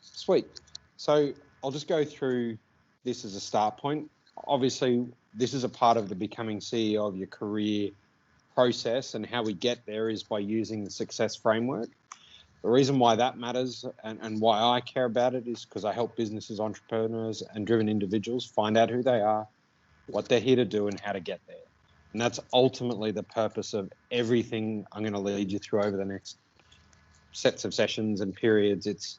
Sweet. So I'll just go through this as a start point. Obviously, this is a part of the becoming CEO of your career process, and how we get there is by using the success framework. The reason why that matters and why I care about it is because I help businesses, entrepreneurs, and driven individuals find out who they are, what they're here to do, and how to get there. And that's ultimately the purpose of everything I'm going to lead you through over the next sets of sessions and periods. It's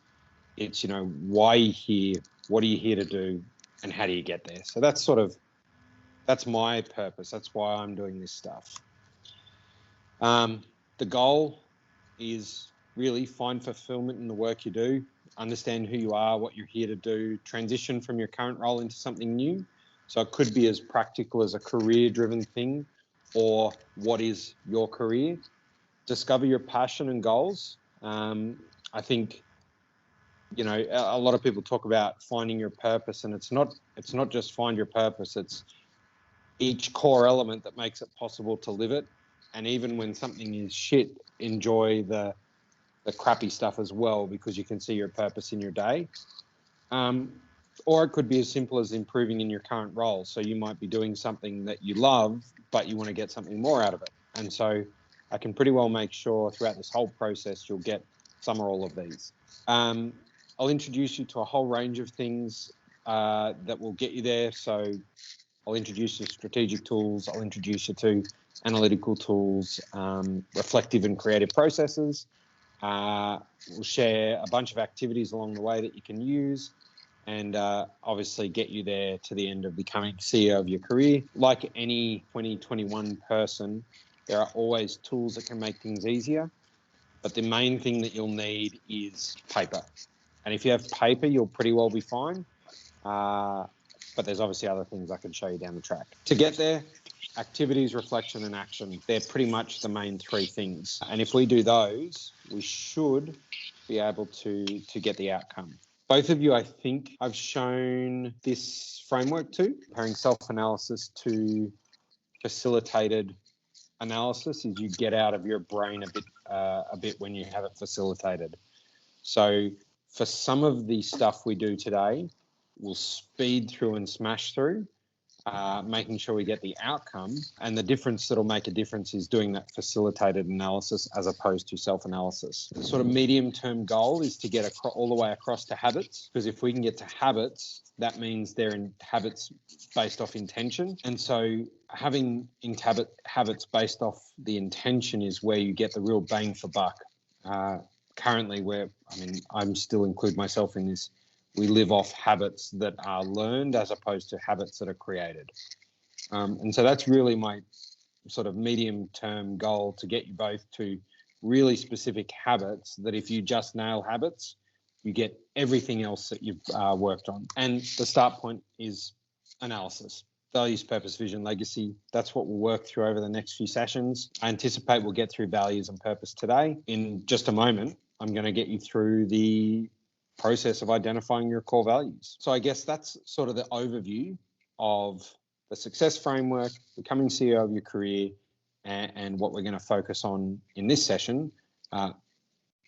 why are you here, what are you here to do, and how do you get there? So that's my purpose. That's why I'm doing this stuff. The goal is really find fulfillment in the work you do, understand who you are, what you're here to do, transition from your current role into something new. So it could be as practical as a career-driven thing, or what is your career. Discover your passion and goals. I think, a lot of people talk about finding your purpose, and it's not just find your purpose. It's each core element that makes it possible to live it. And even when something is shit, enjoy the crappy stuff as well, because you can see your purpose in your day. Or it could be as simple as improving in your current role. So you might be doing something that you love, but you want to get something more out of it. And so I can pretty well make sure throughout this whole process you'll get some or all of these. I'll introduce you to a whole range of things that will get you there. So I'll introduce you to strategic tools. I'll introduce you to analytical tools, reflective and creative processes. We'll share a bunch of activities along the way that you can use, and obviously get you there to the end of becoming CEO of your career. Like any 2021 person, there are always tools that can make things easier, but the main thing that you'll need is paper. And if you have paper, you'll pretty well be fine. But there's obviously other things I can show you down the track. To get there, activities, reflection, and action. They're pretty much the main three things. And if we do those, we should be able to get the outcome. Both of you, I think, I've shown this framework to, comparing self-analysis to facilitated analysis, is you get out of your brain a bit when you have it facilitated. So for some of the stuff we do today, we'll speed through and smash through, making sure we get the outcome. And the difference that'll make a difference is doing that facilitated analysis as opposed to self-analysis. The sort of medium-term goal is to get all the way across to habits, because if we can get to habits, that means they're in habits based off intention. And so having habits based off the intention is where you get the real bang for buck. Currently, I'm still include myself in this, we live off habits that are learned as opposed to habits that are created. And so that's really my sort of medium-term goal, to get you both to really specific habits that if you just nail habits, you get everything else that you've worked on. And the start point is analysis. Values, purpose, vision, legacy. That's what we'll work through over the next few sessions. I anticipate we'll get through values and purpose today. In just a moment, I'm going to get you through the process of identifying your core values. So I guess that's sort of the overview of the success framework, becoming CEO of your career, and what we're going to focus on in this session.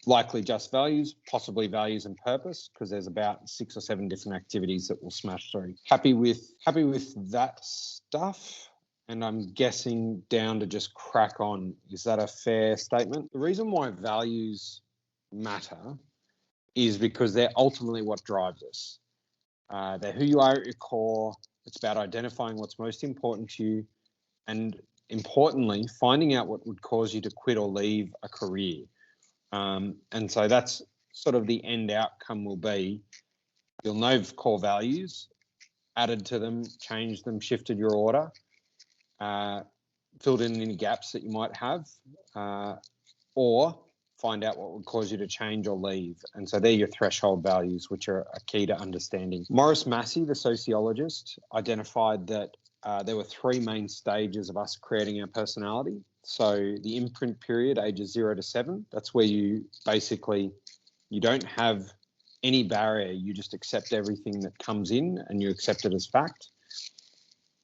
Likely just values, possibly values and purpose, because there's about 6 or 7 different activities that we'll smash through. Happy with that stuff? And I'm guessing down to just crack on. Is that a fair statement? The reason why values matter is because they're ultimately what drives us. They're who you are at your core. It's about identifying what's most important to you, and importantly, finding out what would cause you to quit or leave a career. And so that's sort of the end outcome will be, you'll know core values, added to them, changed them, shifted your order, filled in any gaps that you might have, or find out what would cause you to change or leave. And so they're your threshold values, which are a key to understanding. Morris Massey, the sociologist, identified that there were 3 main stages of us creating our personality. So the imprint period, ages 0 to 7, that's where you don't have any barrier. You just accept everything that comes in and you accept it as fact.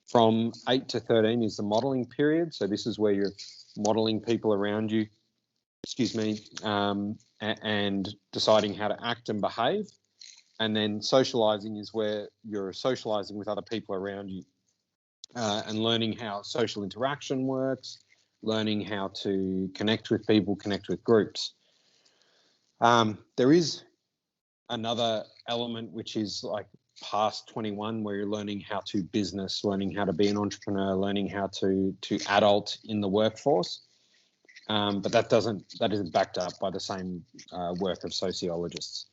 From 8 to 13 is the modeling period. So this is where you're modeling people around you, and deciding how to act and behave. And then socializing is where you're socializing with other people around you, and learning how social interaction works, learning how to connect with people, connect with groups. There is another element which is like past 21, where you're learning how to business, learning how to be an entrepreneur, learning how to adult in the workforce. But that isn't backed up by the same work of sociologists.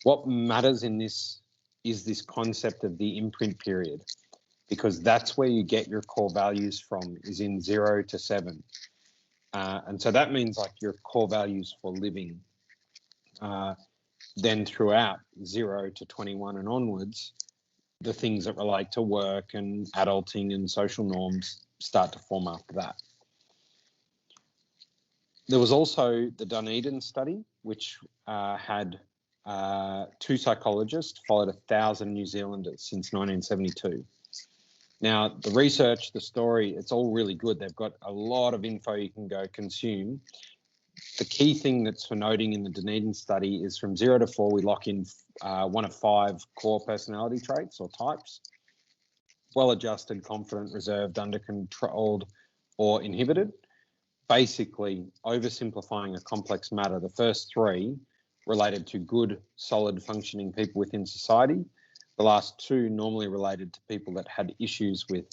What matters in this is this concept of the imprint period, because that's where you get your core values from, is in 0 to 7. And so that means like your core values for living. Then throughout 0 to 21 and onwards, the things that relate to work and adulting and social norms start to form after that. There was also the Dunedin study, which had 2 psychologists followed 1,000 New Zealanders since 1972. Now, the research, the story, it's all really good. They've got a lot of info you can go consume. The key thing that's for noting in the Dunedin study is from 0 to 4, we lock in one of 5 core personality traits or types: well-adjusted, confident, reserved, under-controlled, or inhibited. Basically, oversimplifying a complex matter, the first 3 related to good, solid, functioning people within society. The last 2 normally related to people that had issues with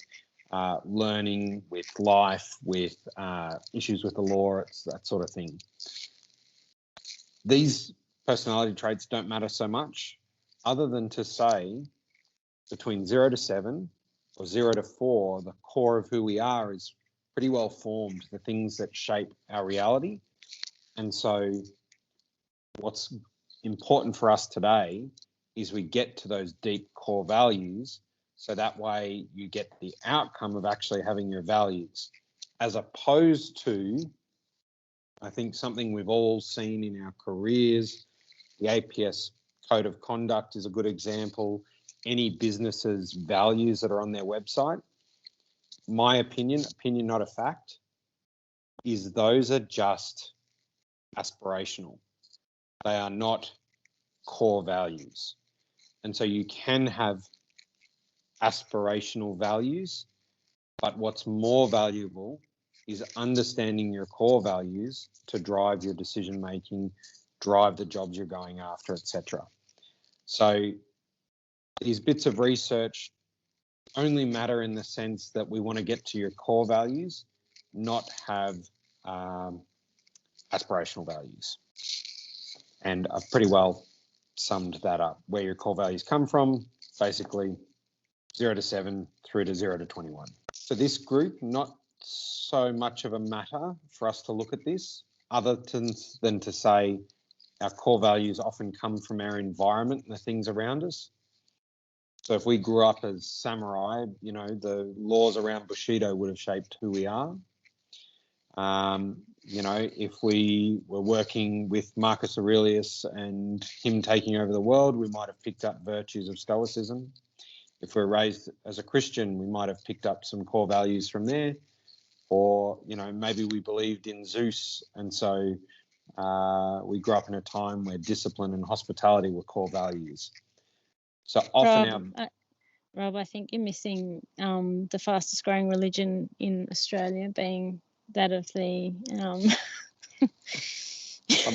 learning, with life, with issues with the law, that sort of thing. These personality traits don't matter so much, other than to say between 0 to 7 or 0 to 4, the core of who we are is pretty well formed, the things that shape our reality. And so what's important for us today is we get to those deep core values, so that way you get the outcome of actually having your values, as opposed to, I think, something we've all seen in our careers. The APS Code of Conduct is a good example. Any business's values that are on their website, my opinion not a fact, is those are just aspirational. They are not core values. And so you can have aspirational values, but what's more valuable is understanding your core values to drive your decision making, drive the jobs you're going after, etc. So these bits of research only matter in the sense that we want to get to your core values, not have aspirational values. And I've pretty well summed that up. Where your core values come from, basically 0 to 7 through to 0 to 21. For this group, not so much of a matter for us to look at this, other than to say our core values often come from our environment and the things around us. So if we grew up as samurai, the laws around Bushido would have shaped who we are. If we were working with Marcus Aurelius and him taking over the world, we might have picked up virtues of Stoicism. If we're raised as a Christian, we might have picked up some core values from there. Or, maybe we believed in Zeus, and so we grew up in a time where discipline and hospitality were core values. So often Rob, I think you're missing the fastest growing religion in Australia being that of the I'm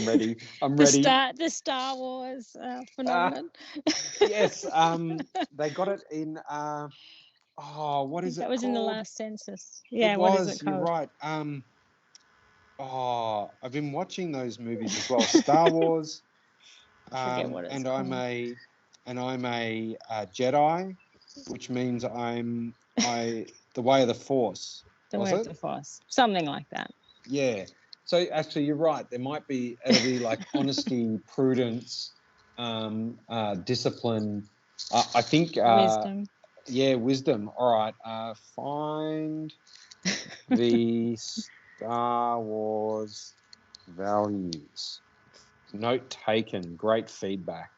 ready. The Star Wars phenomenon. Yes, they got it in. What is it? That was called? In the last census. Yeah, what is it you're called? right. I've been watching those movies as well. Star Wars. I forget what it's called. I'm a Jedi, which means I'm the way of the Force. Way of the Force, something like that. Yeah. So actually, you're right. It'll be like honesty, prudence, discipline. I think wisdom. Yeah, wisdom. All right. Find the Star Wars values. Note taken. Great feedback.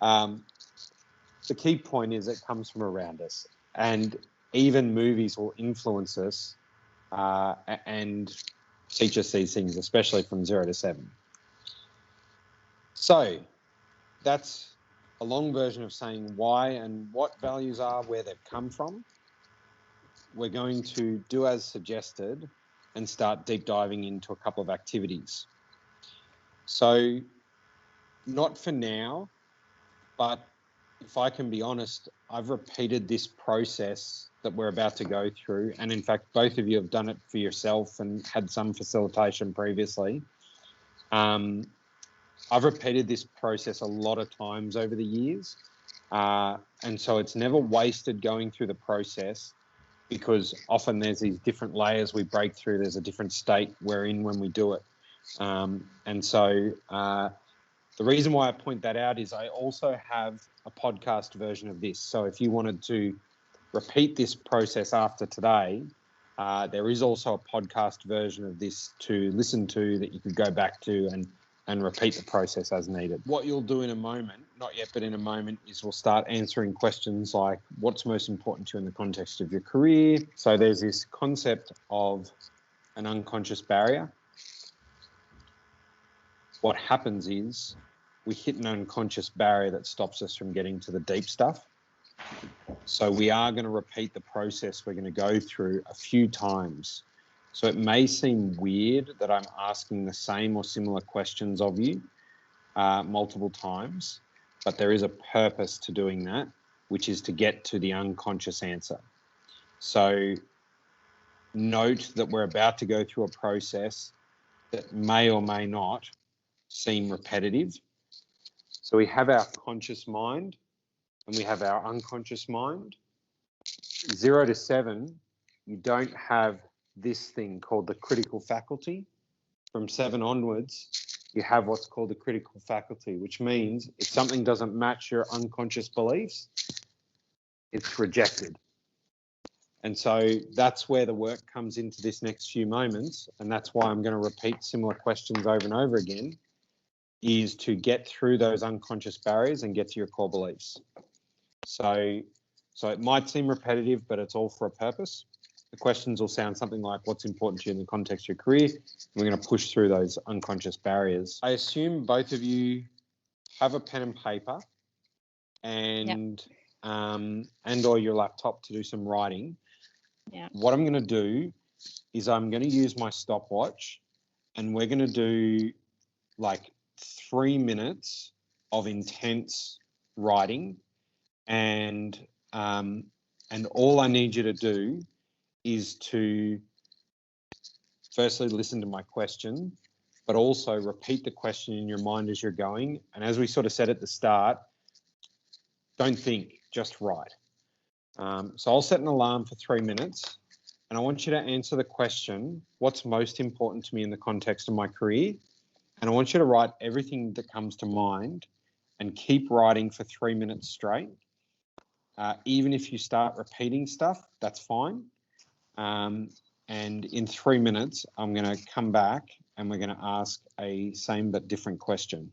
The key point is it comes from around us, and even movies will influence us and teach us these things, especially from 0 to 7. So that's a long version of saying why and what values are, where they've come from. We're going to do as suggested and start deep diving into a couple of activities. So not for now, but if I can be honest, I've repeated this process that we're about to go through. And in fact, both of you have done it for yourself and had some facilitation previously. I've repeated this process a lot of times over the years. And so it's never wasted going through the process, because often there's these different layers we break through. There's a different state we're in when we do it. And so the reason why I point that out is I also have a podcast version of this. So if you wanted to repeat this process after today, there is also a podcast version of this to listen to that you could go back to and repeat the process as needed. What you'll do in a moment, not yet, but in a moment, is we'll start answering questions like what's most important to you in the context of your career. So there's this concept of an unconscious barrier. What happens is we hit an unconscious barrier that stops us from getting to the deep stuff. So we are going to repeat the process we're going to go through a few times. So it may seem weird that I'm asking the same or similar questions of you multiple times, but there is a purpose to doing that, which is to get to the unconscious answer. So note that we're about to go through a process that may or may not seem repetitive. So we have our conscious mind and we have our unconscious mind. 0 to 7, you don't have this thing called the critical faculty. From 7 onwards, you have what's called the critical faculty, which means if something doesn't match your unconscious beliefs, it's rejected. And so that's where the work comes into this next few moments. And that's why I'm going to repeat similar questions over and over again, is to get through those unconscious barriers and get to your core beliefs. So it might seem repetitive, but it's all for a purpose. The questions will sound something like what's important to you in the context of your career. We're going to push through those unconscious barriers. I assume both of you have a pen and paper and or your laptop to do some writing. Yeah. What I'm going to do is I'm going to use my stopwatch, and we're going to do like 3 minutes of intense writing, and all I need you to do is to firstly listen to my question, but also repeat the question in your mind as you're going. And as we sort of said at the start, don't think, just write. So I'll set an alarm for 3 minutes, and I want you to answer the question, what's most important to me in the context of my career? And I want you to write everything that comes to mind and keep writing for 3 minutes straight. Even if you start repeating stuff, that's fine. And in 3 minutes, I'm going to come back and we're going to ask a same but different question.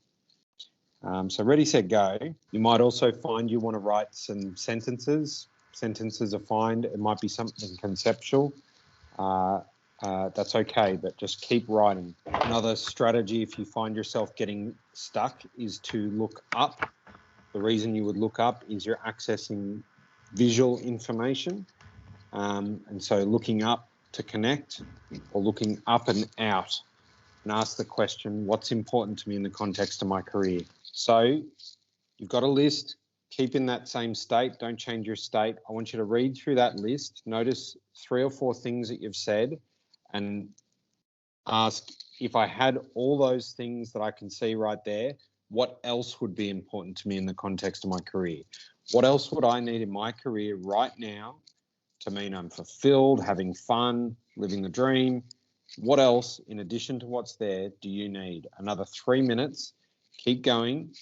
So ready, set, go. You might also find you want to write some sentences. Sentences are fine. It might be something conceptual. That's okay, but just keep writing. Another strategy, if you find yourself getting stuck, is to look up. The reason you would look up is you're accessing visual information. And so looking up to connect, or looking up and out and ask the question, what's important to me in the context of my career? So you've got a list, keep in that same state, don't change your state. I want you to read through that list, notice 3 or 4 things that you've said, and ask, if I had all those things that I can see right there, what else would be important to me in the context of my career? What else would I need in my career right now to mean I'm fulfilled, having fun, living the dream? What else, in addition to what's there, do you need? Another 3 minutes, keep going,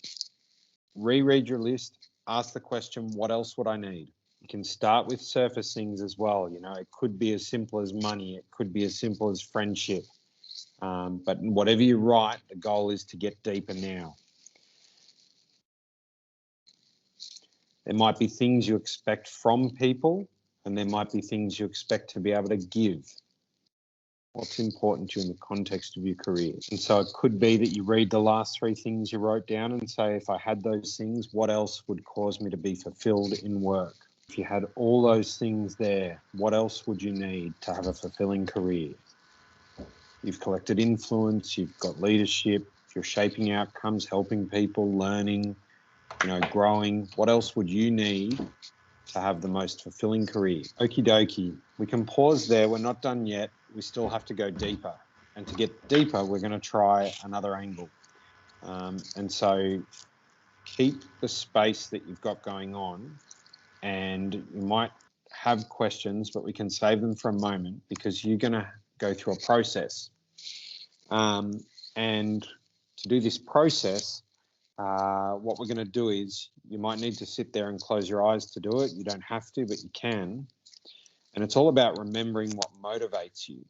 reread your list, ask the question, what else would I need? You can start with surface things as well. You know, it could be as simple as money. It could be as simple as friendship. But whatever you write, the goal is to get deeper now. There might be things you expect from people, and there might be things you expect to be able to give. What's important to you in the context of your career? And so it could be that you read the last 3 things you wrote down and say, if I had those things, what else would cause me to be fulfilled in work? If you had all those things there, what else would you need to have a fulfilling career? You've collected influence, you've got leadership, you're shaping outcomes, helping people, learning, growing. What else would you need to have the most fulfilling career? Okie dokie. We can pause there. We're not done yet. We still have to go deeper. And to get deeper, we're going to try another angle. And so keep the space that you've got going on, and you might have questions, but we can save them for a moment because you're going to go through a process. And to do this process, what we're going to do is you might need to sit there and close your eyes to do it. You don't have to, but you can. And it's all about remembering what motivates you.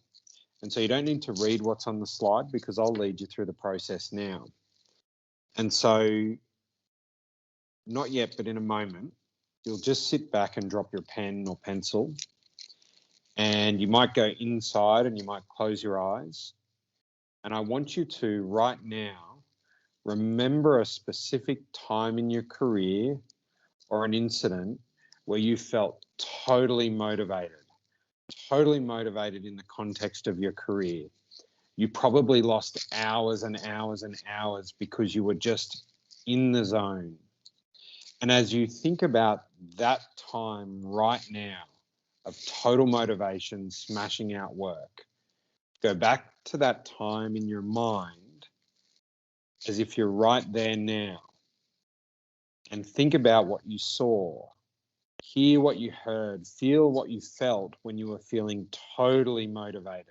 And so you don't need to read what's on the slide because I'll lead you through the process now. And so not yet, but in a moment, you'll just sit back and drop your pen or pencil. And you might go inside and you might close your eyes. And I want you to, right now, remember a specific time in your career or an incident where you felt totally motivated in the context of your career. You probably lost hours and hours and hours because you were just in the zone. And as you think about that time right now of total motivation, smashing out work, go back to that time in your mind as if you're right there now and think about what you saw, hear what you heard, feel what you felt when you were feeling totally motivated.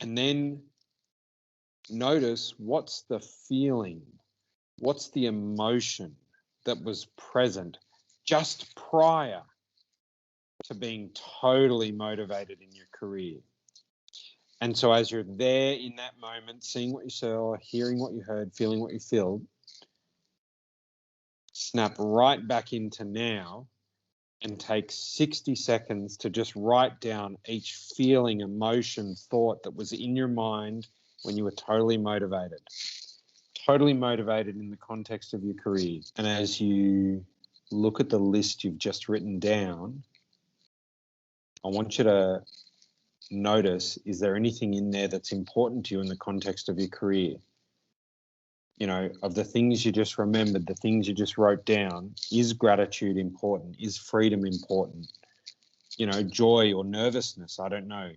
And then notice what's the feeling, what's the emotion that was present just prior to being totally motivated in your career. And so as you're there in that moment, seeing what you saw, hearing what you heard, feeling what you feel, snap right back into now and take 60 seconds to just write down each feeling, emotion, thought that was in your mind when you were totally motivated in the context of your career. And as you look at the list you've just written down, I want you to notice, is there anything in there that's important to you in the context of your career? Of the things you just remembered, the things you just wrote down, is gratitude important? Is freedom important? Joy or nervousness, I don't know.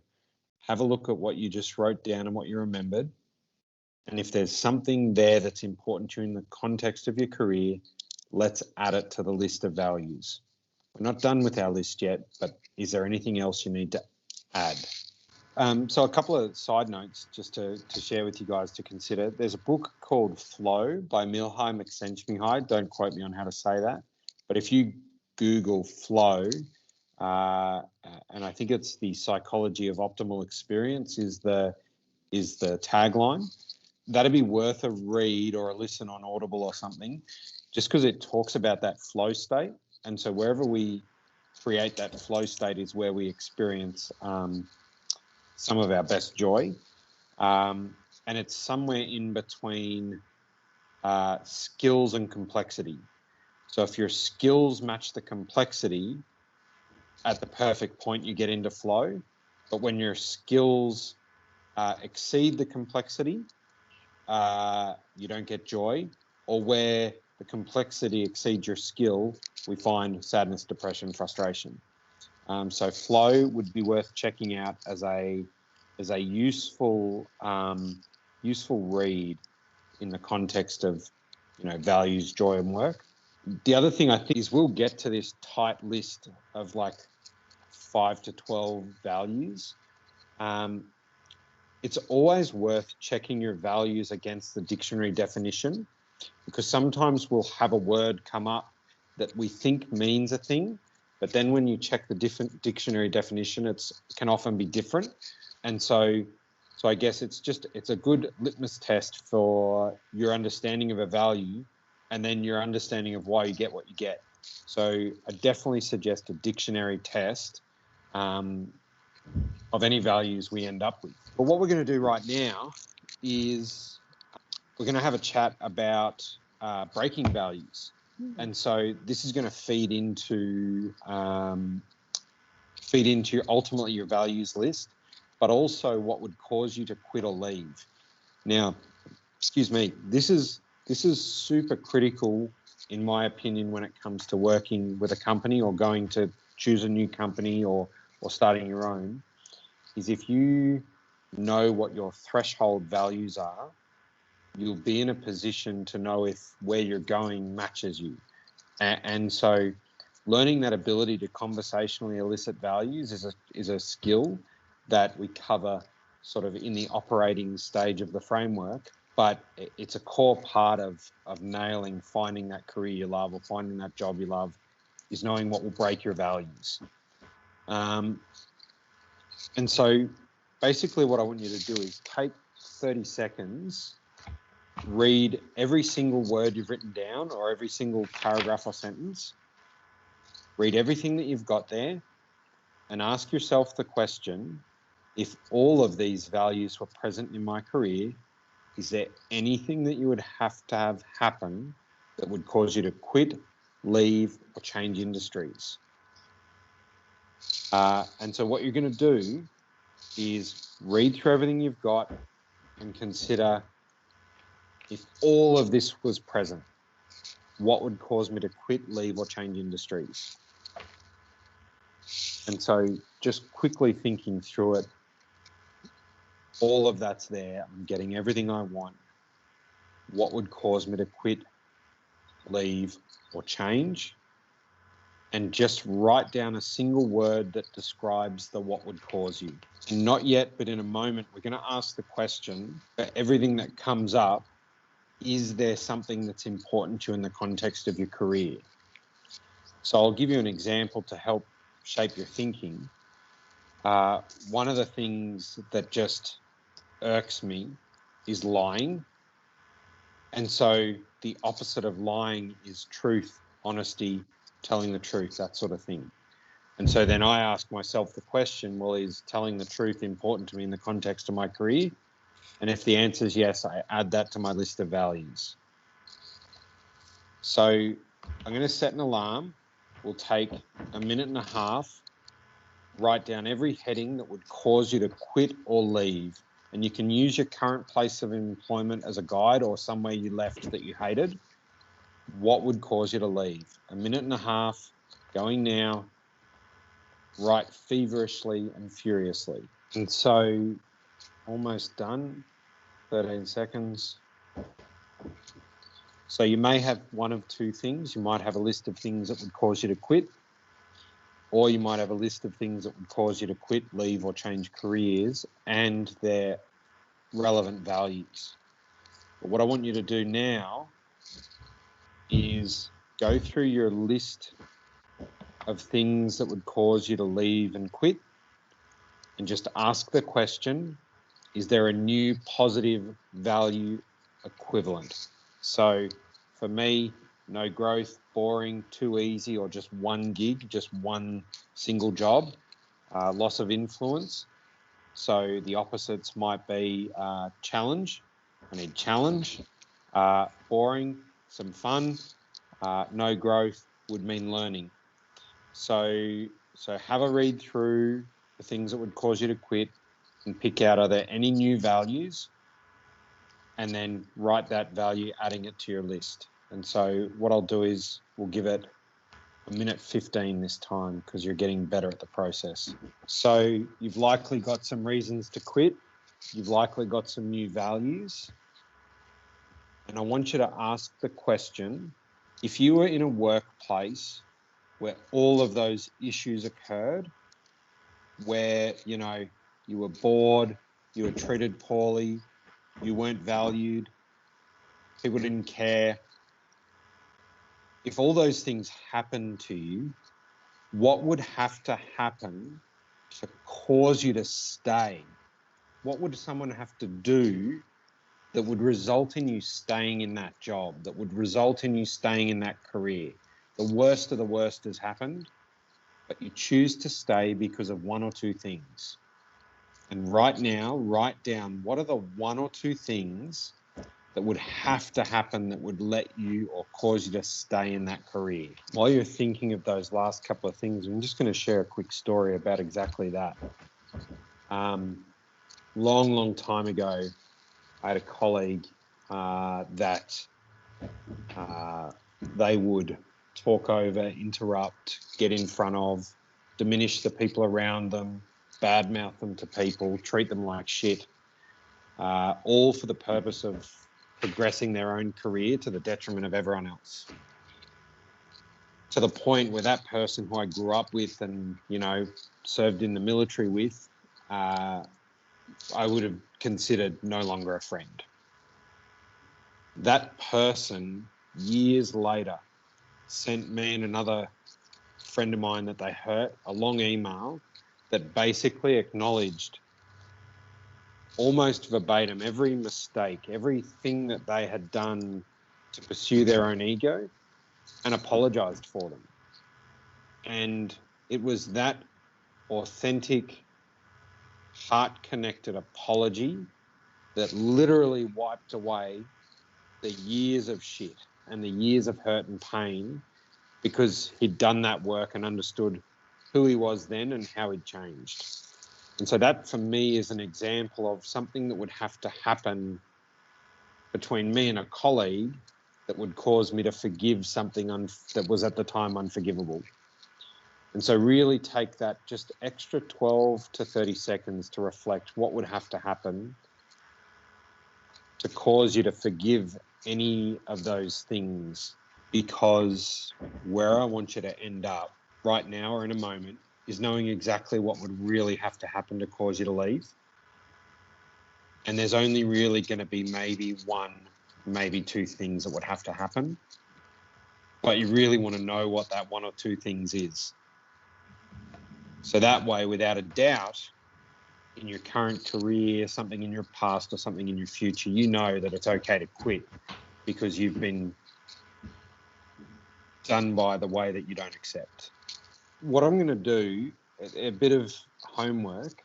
Have a look at what you just wrote down and what you remembered. And if there's something there that's important to you in the context of your career, let's add it to the list of values. We're not done with our list yet, but is there anything else you need to add? So a couple of side notes just to share with you guys to consider. There's a book called Flow by Mihaly Csikszentmihalyi. Don't quote me on how to say that. But if you Google Flow, and I think it's The Psychology of Optimal Experience is the tagline. That'd be worth a read or a listen on Audible or something, just because it talks about that flow state. And so wherever we create that flow state is where we experience some of our best joy. And it's somewhere in between skills and complexity. So if your skills match the complexity, at the perfect point, you get into flow. But when your skills exceed the complexity, you don't get joy. Or where the complexity exceeds your skill, we find sadness, depression, frustration. So flow would be worth checking out as a useful read in the context of values, joy, and work. The other thing I think is we'll get to this tight list of like 5 to 12 values. It's always worth checking your values against the dictionary definition, because sometimes we'll have a word come up that we think means a thing, but then when you check the different dictionary definition, it can often be different. And so I guess it's a good litmus test for your understanding of a value and then your understanding of why you get what you get. So I definitely suggest a dictionary test of any values we end up with. But what we're going to do right now is we're going to have a chat about breaking values. And so this is going to feed into ultimately your values list, but also what would cause you to quit or leave. Now, excuse me, this is super critical in my opinion when it comes to working with a company or going to choose a new company or starting your own, is if you know what your threshold values are, you'll be in a position to know if where you're going matches you. And so learning that ability to conversationally elicit values is a skill that we cover sort of in the operating stage of the framework, but it's a core part of nailing, finding that career you love or finding that job you love, is knowing what will break your values. And so basically what I want you to do is take 30 seconds, read every single word you've written down or every single paragraph or sentence, read everything that you've got there, and ask yourself the question, if all of these values were present in my career, is there anything that you would have to have happen that would cause you to quit, leave, or change industries? And so what you're going to do is read through everything you've got and consider, if all of this was present, what would cause me to quit, leave, or change industries? And so just quickly thinking through it, all of that's there. I'm getting everything I want. What would cause me to quit, leave, or change? And just write down a single word that describes the what would cause you. And not yet, but in a moment, we're going to ask the question, for everything that comes up, is there something that's important to you in the context of your career? So I'll give you an example to help shape your thinking. One of the things that just irks me is lying. And so the opposite of lying is truth, honesty, telling the truth, that sort of thing. And so then I ask myself the question, well, is telling the truth important to me in the context of my career? And if the answer is yes, I add that to my list of values. So I'm going to set an alarm. We'll take a minute and a half, write down every heading that would cause you to quit or leave. And you can use your current place of employment as a guide or somewhere you left that you hated. What would cause you to leave? A minute and a half, going now, write feverishly and furiously. And so almost done, 13 seconds. So you may have one of two things. You might have a list of things that would cause you to quit, or you might have a list of things that would cause you to quit, leave, or change careers and their relevant values. But what I want you to do now is go through your list of things that would cause you to leave and quit and just ask the question, is there a new positive value equivalent? So for me, no growth, boring, too easy, or just one gig, just one single job, loss of influence. So the opposites might be challenge. I need challenge. Boring, some fun. No growth would mean learning. So have a read through the things that would cause you to quit and pick out, are there any new values? And then write that value, adding it to your list. And so what I'll do is we'll give it a minute 15 this time because you're getting better at the process. So you've likely got some reasons to quit. You've likely got some new values. And I want you to ask the question, if you were in a workplace where all of those issues occurred, where, you know, you were bored, you were treated poorly, you weren't valued, people didn't care. If all those things happened to you, what would have to happen to cause you to stay? What would someone have to do that would result in you staying in that job, that would result in you staying in that career? The worst of the worst has happened. but you choose to stay because of one or two things. And right now, write down what are the one or two things that would have to happen that would let you or cause you to stay in that career. While you're thinking of those last couple of things, I'm just going to share a quick story about exactly that. Long time ago, I had a colleague that they would talk over, interrupt, get in front of, diminish the people around them, badmouth them to people, treat them like shit, all for the purpose of progressing their own career to the detriment of everyone else. To the point where that person who I grew up with and, served in the military with, I would have considered no longer a friend. That person, years later, sent me and another friend of mine that they hurt a long email that basically acknowledged almost verbatim every mistake, everything that they had done to pursue their own ego, and apologized for them. And it was that authentic, heart-connected apology that literally wiped away the years of shit and the years of hurt and pain, because he'd done that work and understood who he was then and how he'd changed. And so that, for me, is an example of something that would have to happen between me and a colleague that would cause me to forgive something that was at the time unforgivable. And so really take that just extra 12 to 30 seconds to reflect what would have to happen to cause you to forgive any of those things, because where I want you to end up right now or in a moment is knowing exactly what would really have to happen to cause you to leave. And there's only really going to be maybe one, maybe two things that would have to happen. But you really want to know what that one or two things is. So that way, without a doubt, in your current career, something in your past or something in your future, you know that it's okay to quit because you've been done by the way that you don't accept. What I'm going to do, a bit of homework,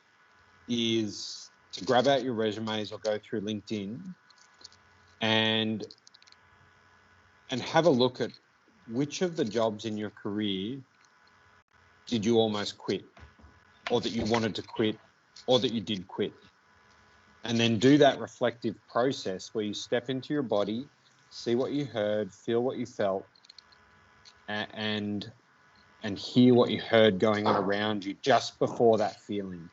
is to grab out your resumes or go through LinkedIn and have a look at which of the jobs in your career did you almost quit, or that you wanted to quit, or that you did quit. And then do that reflective process where you step into your body, see what you heard, feel what you felt, and hear what you heard going on around you just before that feeling.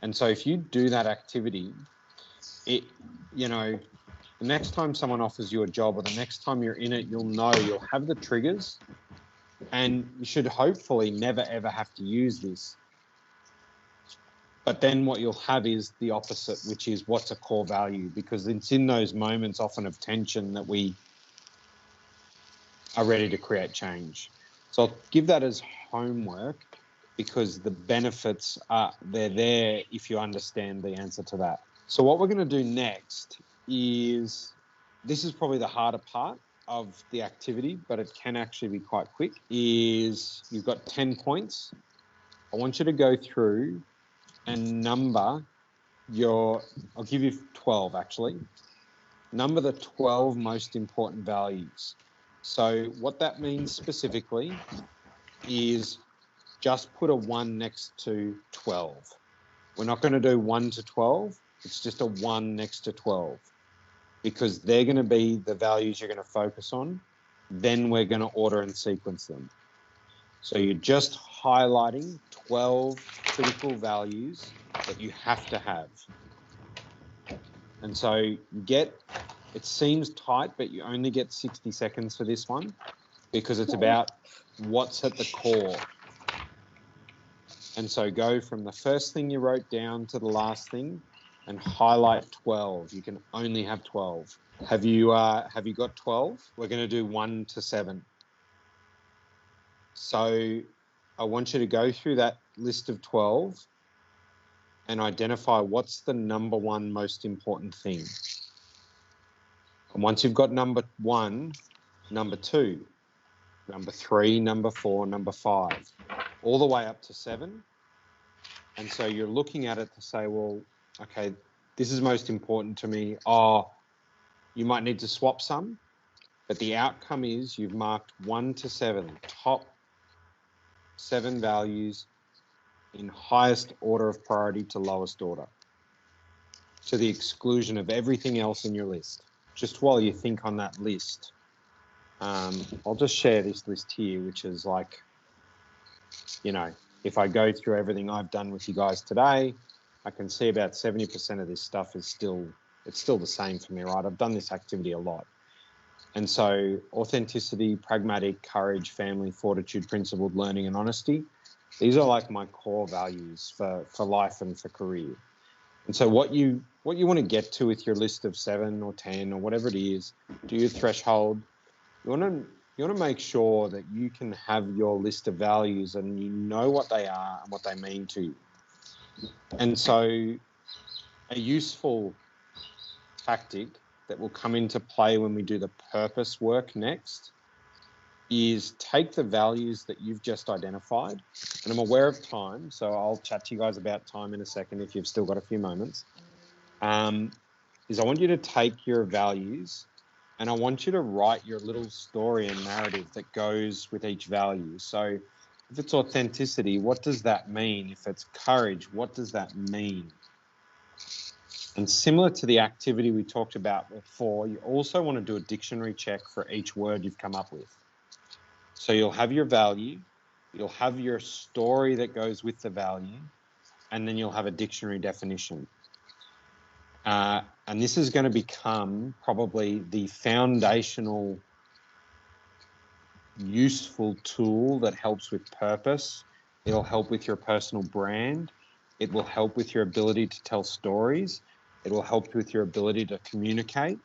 And so if you do that activity, the next time someone offers you a job or the next time you're in it, you'll have the triggers, and you should hopefully never, ever have to use this. But then what you'll have is the opposite, which is what's a core value, because it's in those moments often of tension that we are ready to create change. So I'll give that as homework, because the benefits they're there if you understand the answer to that. So what we're going to do next is, this is probably the harder part of the activity, but it can actually be quite quick, is you've got 10 points. I want you to go through and number I'll give you 12 actually. Number the 12 most important values. So what that means specifically is just put a 1 next to 12. We're not going to do 1 to 12. It's just a 1 next to 12, because they're going to be the values you're going to focus on. Then we're going to order and sequence them. So you're just highlighting 12 critical values that you have to have. And so it seems tight, but you only get 60 seconds for this one, because it's about what's at the core. And so go from the first thing you wrote down to the last thing and highlight 12. You can only have 12. Have you got 12? We're going to do 1 to 7. So I want you to go through that list of 12 and identify what's the number one most important thing. And once you've got number 1, number 2, number 3, number 4, number 5. all the way up to 7. And so you're looking at it to say, well, okay, this is most important to me. Oh, you might need to swap some, but the outcome is you've marked 1 to 7, top 7 values in highest order of priority to lowest order, to the exclusion of everything else in your list. Just while you think on that list, I'll just share this list here, which is like, you know, if I go through everything I've done with you guys today, I can see about 70% of this stuff is still the same for me, right? I've done this activity a lot. And so authenticity, pragmatic, courage, family, fortitude, principled, learning, and honesty, these are like my core values for life and for career. And so what you want to get to with your list of 7 or 10 or whatever it is, do your threshold. You want to make sure that you can have your list of values and you know what they are and what they mean to you. And so a useful tactic that will come into play when we do the purpose work next is take the values that you've just identified, and I'm aware of time, so I'll chat to you guys about time in a second if you've still got a few moments, is I want you to take your values and I want you to write your little story and narrative that goes with each value. So if it's authenticity, what does that mean? If it's courage, what does that mean? And similar to the activity we talked about before, you also want to do a dictionary check for each word you've come up with. So you'll have your value, you'll have your story that goes with the value, and then you'll have a dictionary definition. And this is going to become probably the foundational useful tool that helps with purpose. It'll help with your personal brand. It will help with your ability to tell stories. It will help with your ability to communicate.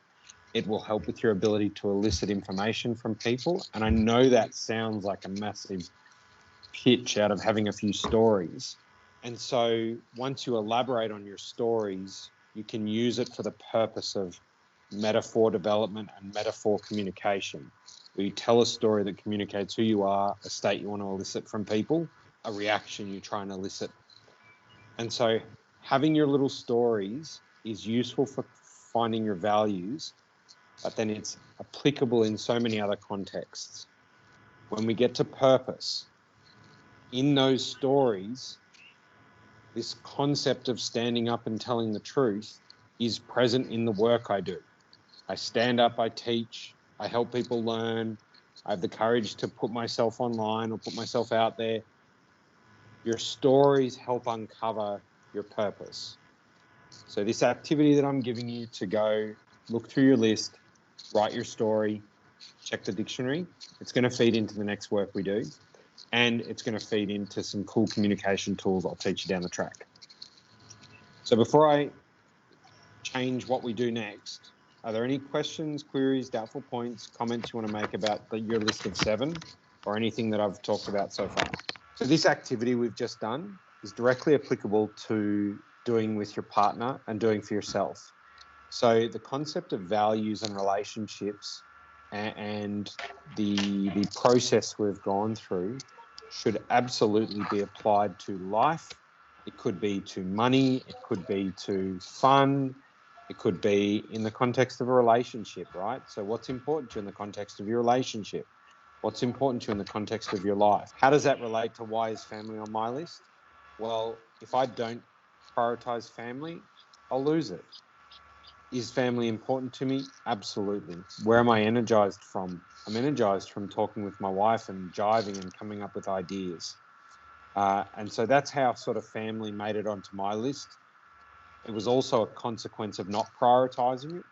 It will help with your ability to elicit information from people. And I know that sounds like a massive pitch out of having a few stories. And so once you elaborate on your stories, you can use it for the purpose of metaphor development and metaphor communication, where you tell a story that communicates who you are, a state you want to elicit from people, a reaction you try and elicit. And so having your little stories is useful for finding your values, but then it's applicable in so many other contexts. When we get to purpose, in those stories, this concept of standing up and telling the truth is present in the work I do. I stand up, I teach, I help people learn, I have the courage to put myself online or put myself out there. Your stories help uncover your purpose. So this activity that I'm giving you to go look through your list, write your story, check the dictionary, it's going to feed into the next work we do, and it's going to feed into some cool communication tools I'll teach you down the track. So before I change what we do next, are there any questions, queries, doubtful points, comments you want to make about your list of 7 or anything that I've talked about so far? So this activity we've just done is directly applicable to doing with your partner and doing for yourself. So the concept of values and relationships and the process we've gone through should absolutely be applied to life. It could be to money, it could be to fun, it could be in the context of a relationship, right? So what's important to you in the context of your relationship? What's important to you in the context of your life? How does that relate to why is family on my list? Well, if I don't prioritize family, I'll lose it. Is family important to me? Absolutely. Where am I energized from? I'm energized from talking with my wife and jiving and coming up with ideas. And so that's how sort of family made it onto my list. It was also a consequence of not prioritizing it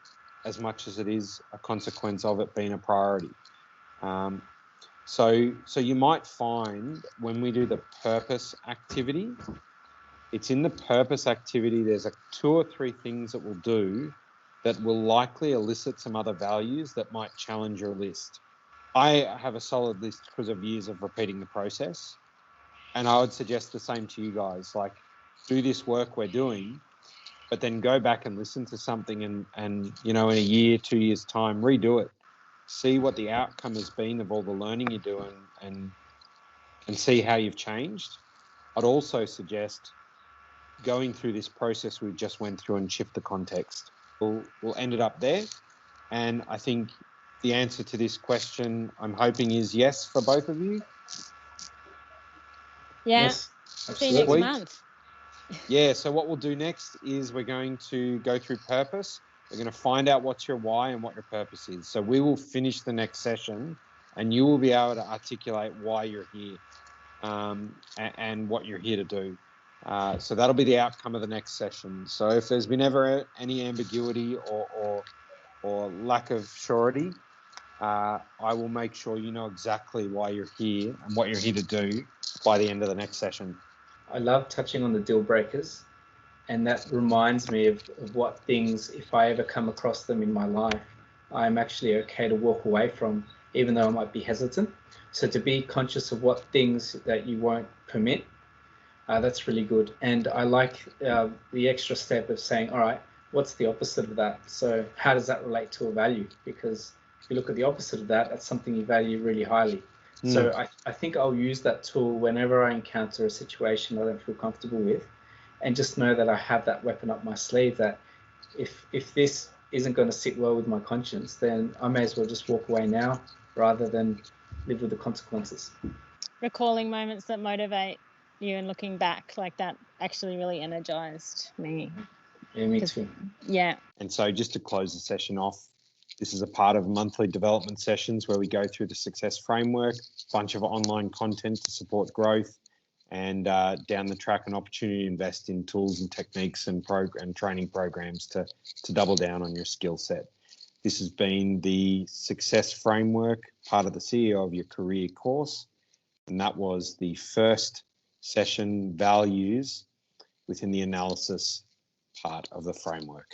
as much as it is a consequence of it being a priority. So you might find when we do the purpose activity, it's in the purpose activity, there's 2 or 3 things that we'll do that will likely elicit some other values that might challenge your list. I have a solid list because of years of repeating the process. And I would suggest the same to you guys, like do this work we're doing, but then go back and listen to something and you know, in a year, 2 years time, redo it. See what the outcome has been of all the learning you do and and see how you've changed. I'd also suggest going through this process we just went through and shift the context. We'll end it up there. And I think the answer to this question, I'm hoping, is yes for both of you. Yeah. Yes, See you next absolutely. month. Yeah, so what we'll do next is we're going to go through purpose. We're going to find out what's your why and what your purpose is. So we will finish the next session and you will be able to articulate why you're here and what you're here to do. So that'll be the outcome of the next session. So if there's been ever any ambiguity or lack of surety, I will make sure you know exactly why you're here and what you're here to do by the end of the next session. I love touching on the deal breakers, and that reminds me of what things, if I ever come across them in my life, I'm actually okay to walk away from, even though I might be hesitant. So to be conscious of what things that you won't permit, that's really good. And I like the extra step of saying, all right, what's the opposite of that? So how does that relate to a value? Because if you look at the opposite of that, that's something you value really highly. So I think I'll use that tool whenever I encounter a situation I don't feel comfortable with, and just know that I have that weapon up my sleeve, that if this isn't going to sit well with my conscience, then I may as well just walk away now rather than live with the consequences. Recalling moments that motivate you and looking back, like that actually really energized me. Yeah, me too. Yeah. And so just to close the session off, this is a part of monthly development sessions where we go through the success framework, a bunch of online content to support growth, and down the track an opportunity to invest in tools and techniques and training programs to double down on your skill set. This has been the success framework, part of the CEO of Your Career course, and that was the first session, values, within the analysis part of the framework.